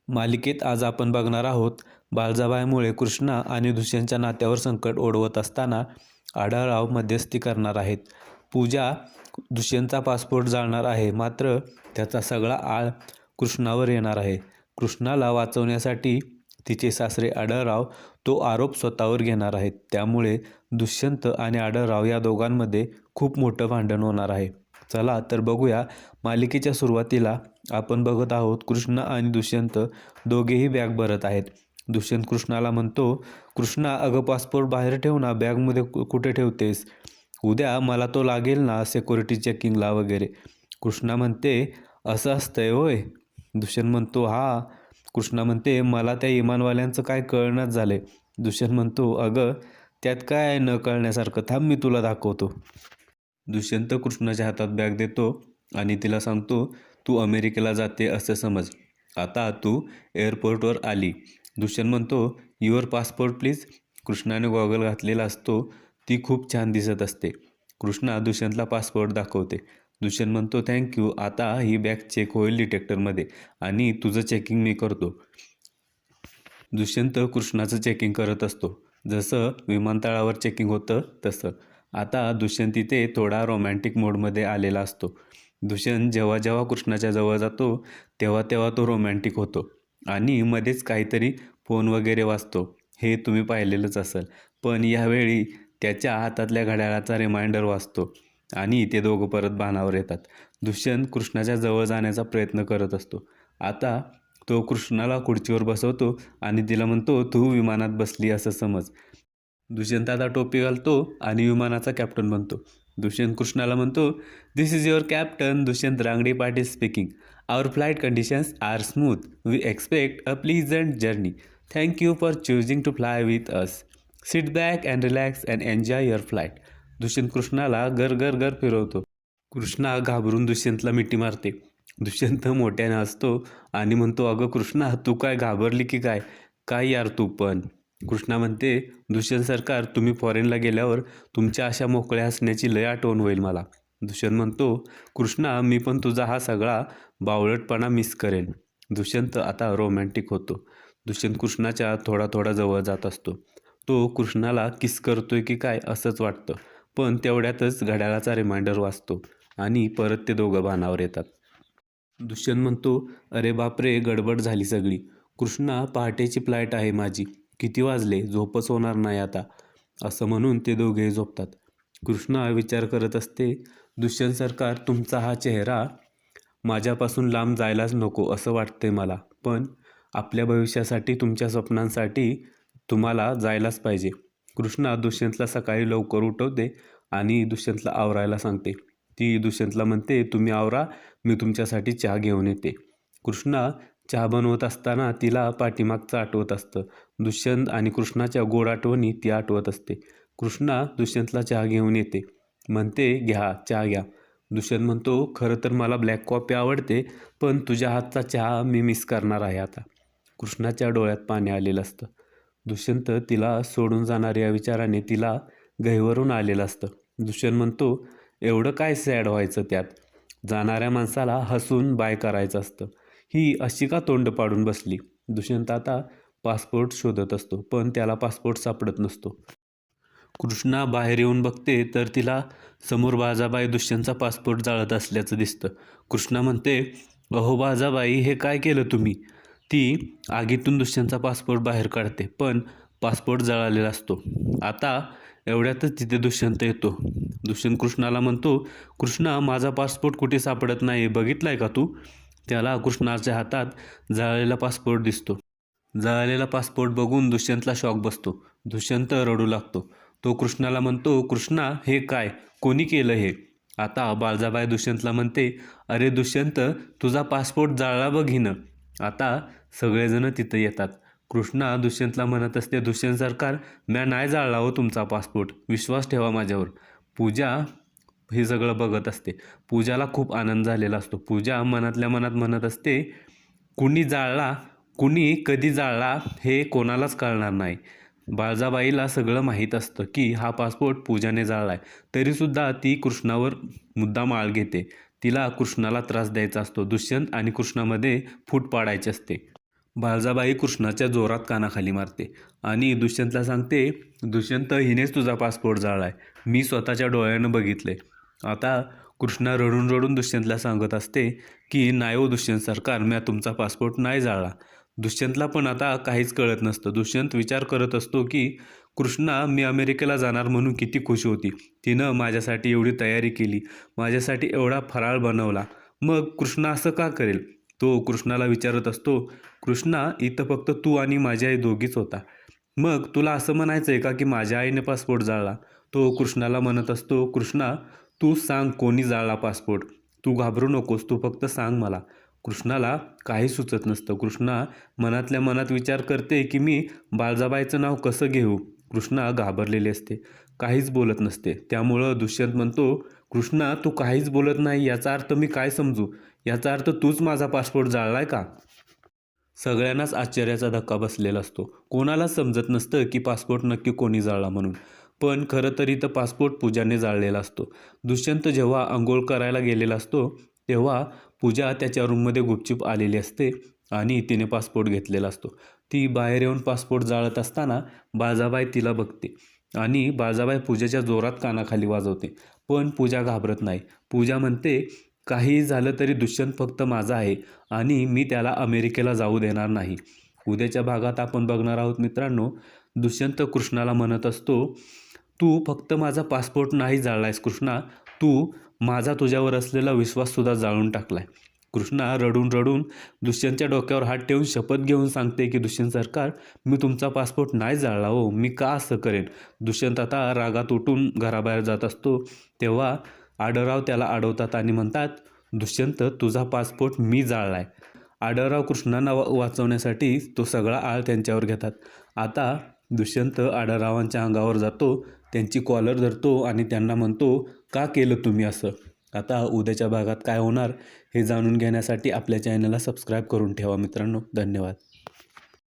मालिकेत आज आपण बघणार आहोत बाळजाबाईमुळे कृष्णा आणि दुष्यंतच्या नात्यावर संकट ओढवत असताना आढळराव मध्यस्थी करणार आहेत. पूजा दुष्यंतचा पासपोर्ट जाळणार आहे, मात्र त्याचा सगळा आळ कृष्णावर येणार आहे. कृष्णाला वाचवण्यासाठी तिचे सासरे आढळराव तो आरोप स्वतःवर घेणार आहेत. त्यामुळे दुष्यंत आणि आढळराव या दोघांमध्ये खूप मोठं भांडण होणार आहे. चला तर बघूया. मालिकेच्या सुरुवातीला आपण बघत आहोत कृष्णा आणि दुष्यंत दोघेही बॅग भरत आहेत. दुष्यंत कृष्णाला म्हणतो, कृष्णा अगं पासपोर्ट बाहेर ठेव ना, बॅगमध्ये कुठे ठेवतेस? उद्या मला तो लागेल ना सिक्युरिटी चेकिंगला वगैरे. कृष्णा म्हणते, असं असतंय होय? दुष्यंत म्हणतो, हा. कृष्णा म्हणते, मला त्या इमानवाल्यांचं काय कळणंच झालंय. दुष्यंत म्हणतो, अगं त्यात काय न कळण्यासारखं, थांब मी तुला दाखवतो. दुष्यंत कृष्णाच्या हातात बॅग देतो आणि तिला सांगतो, तू अमेरिकेला जाते असं समज. आता तू एअरपोर्टवर आली. दुष्यंत म्हणतो, युअर पासपोर्ट प्लीज. कृष्णाने गॉगल घातलेला असतो. ती खूप छान दिसत असते. कृष्णा दुष्यंतला पासपोर्ट दाखवते. दुष्यंत म्हणतो, थँक्यू. आता ही बॅग चेक होईल डिटेक्टरमध्ये आणि तुझं चेकिंग मी करतो. दुष्यंत कृष्णाचं चेकिंग करत असतो. जसं विमानतळावर चेकिंग होतं तसं. आता दुष्यंत तिथे थोडा रोमॅन्टिक मोडमध्ये आलेला असतो. दुष्यंत जेव्हा जेव्हा कृष्णाच्या जवळ जातो तेव्हा तेव्हा तो रोमॅन्टिक होतो आणि मध्येच काहीतरी फोन वगैरे वाजतो. हे तुम्ही पाहिलेलंच असेल. पण यावेळी त्याच्या हातातल्या घड्याळाचा रिमाइंडर वाजतो आणि ते दोघं परत भानावर येतात. दुष्यंत कृष्णाच्या जवळ जाण्याचा प्रयत्न करत असतो. आता तो कृष्णाला खुर्चीवर बसवतो आणि तिला म्हणतो, तू विमानात बसली असं समज. दुष्यंत आता टोपी घालतो आणि विमानाचा कॅप्टन बनतो. दुष्यंत कृष्णाला म्हणतो, this is your captain Dushyant Rangade Patil speaking. Our flight conditions are smooth. We expect a pleasant journey. Thank you for choosing to fly with us. Sit back and relax and enjoy your flight. Dushyant कृष्णाला गर गर गर फिरवतो. कृष्णा घाबरून दुष्यंतला मिठी मारते. दुष्यंत मोठ्याने हसतो आणि म्हणतो, अगं कृष्णा, तू काय घाबरली की काय? काय यार तू पण. कृष्णा म्हणते, दुष्यंत सरकार, तुम्ही फॉरेनला गेल्यावर तुमच्या अशा मोकळ्या हसण्याची लय आठवण होईल मला. दुष्यंत म्हणतो, कृष्णा, मी पण तुझा हा सगळा बावळटपणा मिस करेन. दुष्यंत आता रोमॅन्टिक होतो. दुष्यंत कृष्णाच्या थोडा थोडा जवळ जात असतो. तो कृष्णाला किस करतोय की काय असंच वाटतं. पण तेवढ्यातच घड्याळाचा रिमाइंडर वाजतो आणि परत ते दोघं भानावर येतात. दुष्यंत म्हणतो, अरे बापरे, गडबड झाली सगळी. कृष्णा, पहाटेची फ्लाईट आहे माझी. किती वाजले? झोपच होणार नाही आता. असं म्हणून ते दोघेही झोपतात. कृष्णा विचार करत असते, दुष्यंत सरकार, तुमचा हा चेहरा माझ्यापासून लांब जायलाच नको असं वाटतंय मला. पण आपल्या भविष्यासाठी, तुमच्या स्वप्नांसाठी तुम्हाला जायलाच पाहिजे. कृष्णा दुष्यंतला सकाळी लवकर उठवते आणि दुष्यंतला आवरायला सांगते. ती दुष्यंतला म्हणते, तुम्ही आवरा, मी तुमच्यासाठी चहा घेऊन येते. कृष्णा चहा बनवत असताना तिला पाठीमागचं आठवत असतं. दुष्यंत आणि कृष्णाच्या गोड आठवणी ती आठवत असते. कृष्णा दुष्यंतला चहा घेऊन येते. म्हणते, घ्या चहा घ्या. दुष्यंत म्हणतो, खरं तर मला ब्लॅक कॉफी आवडते, पण तुझ्या हातचा चहा मी मिस करणार आहे आता. कृष्णाच्या डोळ्यात पाणी आलेलं असतं. दुष्यंत तिला सोडून जाणार या विचाराने तिला गहिवरून आलेलं असतं. दुष्यंत म्हणतो, एवढं काय सॅड व्हायचं त्यात? जाणाऱ्या माणसाला हसून बाय करायचं असतं. ही अशी का तोंड पाडून बसली? दुष्यंत आता पासपोर्ट शोधत असतो, पण त्याला पासपोर्ट सापडत नसतो. कृष्णा बाहेर येऊन बघते तर तिला समोर बाळजाबाई दुष्यंतचा पासपोर्ट जाळत असल्याचं दिसतं. कृष्णा म्हणते, अहो बाळजाबाई, हे काय केलं तुम्ही? ती आगीतून दुष्यंतचा पासपोर्ट बाहेर काढते, पण पासपोर्ट जळालेला असतो. आता एवढ्यातच तिथे दुष्यंत येतो. दुष्यंत कृष्णाला म्हणतो, कृष्णा, माझा पासपोर्ट कुठे सापडत नाही, बघितलाय का तू? त्याला कृष्णाच्या हातात जळालेला पासपोर्ट दिसतो. जळालेला पासपोर्ट बघून दुष्यंतला शॉक बसतो. दुष्यंत रडू लागतो. तो कृष्णाला म्हणतो, कृष्णा, हे काय? कोणी केलं हे? आता बाळजाबाई दुष्यंतला म्हणते, अरे दुष्यंत, तुझा पासपोर्ट जाळला बघ हिनं. आता सगळेजण तिथं येतात. कृष्णा दुष्यंतला म्हणत असते, दुष्यंत सरकार, म्या नाही जाळला हो तुमचा पासपोर्ट, विश्वास ठेवा माझ्यावर. पूजा हे सगळं बघत असते. पूजाला खूप आनंद झालेला असतो. पूजा मनातल्या मनात म्हणत असते, कुणी जाळला, कुणी कधी जाळला हे कोणालाच कळणार नाही. बाळजाबाईला सगळं माहीत असतं की हा पासपोर्ट पूजाने जाळलाय. तरीसुद्धा ती कृष्णावर मुद्दाम आळ घेते. तिला कृष्णाला त्रास द्यायचा असतो. दुष्यंत आणि कृष्णामध्ये फूट पाडायची असते. बाळजाबाई कृष्णाच्या जोरात कानाखाली मारते आणि दुष्यंतला सांगते, दुष्यंत हिनेच तुझा पासपोर्ट जाळलाय, मी स्वतःच्या डोळ्यानं बघितलंय. आता कृष्णा रडून रडून दुष्यंतला सांगत असते की नाही हो दुष्यंत सरकार, मी तुमचा पासपोर्ट नाही जाळला. दुष्यंतला पण आता काहीच कळत नसतं. दुष्यंत विचार करत असतो की कृष्णा मी अमेरिकेला जाणार म्हणून किती खुश होती. तिनं माझ्यासाठी एवढी तयारी केली, माझ्यासाठी एवढा फराळ बनवला, मग कृष्णा असं का करेल. तो कृष्णाला विचारत असतो, कृष्णा इथं फक्त तू आणि माझी आई दोघीच होता, मग तुला असं म्हणायचं आहे का की माझ्या आईने पासपोर्ट जाळला. तो कृष्णाला म्हणत असतो, कृष्णा तू सांग कोणी जाळला पासपोर्ट, तू घाबरू नकोस, तू फक्त सांग मला. कृष्णाला काही सुचत नसतं. कृष्णा मनातल्या मनात विचार करते की मी बाळजाबाईचं नाव कसं घेऊ. कृष्णा घाबरलेली असते, काहीच बोलत नसते. त्यामुळं दुष्यंत म्हणतो, कृष्णा तू काहीच बोलत नाही याचा अर्थ मी काय समजू, याचा अर्थ तूच माझा पासपोर्ट जाळलाय का. सगळ्यांनाच आश्चर्याचा धक्का बसलेला असतो. कोणालाच समजत नसतं की पासपोर्ट नक्की कोणी जाळला म्हणून. पण खरं तर इथं पासपोर्ट पूजाने जाळलेला असतो. दुष्यंत जेव्हा अंघोळ करायला गेलेला असतो तेव्हा पूजा त्याच्या रूममध्ये गुपचूप आलेली असते आणि तिने पासपोर्ट घेतलेला असतो. ती बाहेर येऊन पासपोर्ट जाळत असताना बाळजाबाई तिला बघते आणि बाळजाबाई पूजेच्या जोरात कानाखाली वाजवते. पण पूजा घाबरत नाही. पूजा म्हणते, काही झालं तरी दुष्यंत फक्त माझा आहे आणि मी त्याला अमेरिकेला जाऊ देणार नाही. उद्याच्या भागात आपण बघणार आहोत मित्रांनो, दुष्यंत कृष्णाला म्हणत असतो, तू फक्त माझा पासपोर्ट नाही जाळलायस कृष्णा, तू माझा तुझ्यावर असलेला विश्वाससुद्धा जाळून टाकलाय. कृष्णा रडून रडून दुष्यंतच्या डोक्यावर हात ठेवून शपथ घेऊन सांगते की दुष्यंत सरकार, मी तुमचा पासपोर्ट नाही जाळला हो, मी का असं करेन. दुष्यंत आता रागात उठून घराबाहेर जात असतो. तेव्हा आडरराव त्याला अडवतात आणि म्हणतात, दुष्यंत तुझा पासपोर्ट मी जाळलाय. आडरराव कृष्णांना वाचवण्यासाठी तो सगळा आळ त्यांच्यावर घेतात. आता दुष्यंत आडररावांच्या अंगावर जातो, त्यांची कॉलर धरतो आणि त्यांना म्हणतो, का केलं तुम्ही असं. आता उद्याच्या भागात काय होणार हे जाणून घेण्यासाठी आपल्या चॅनलला सबस्क्राईब करून ठेवा मित्रांनो. धन्यवाद.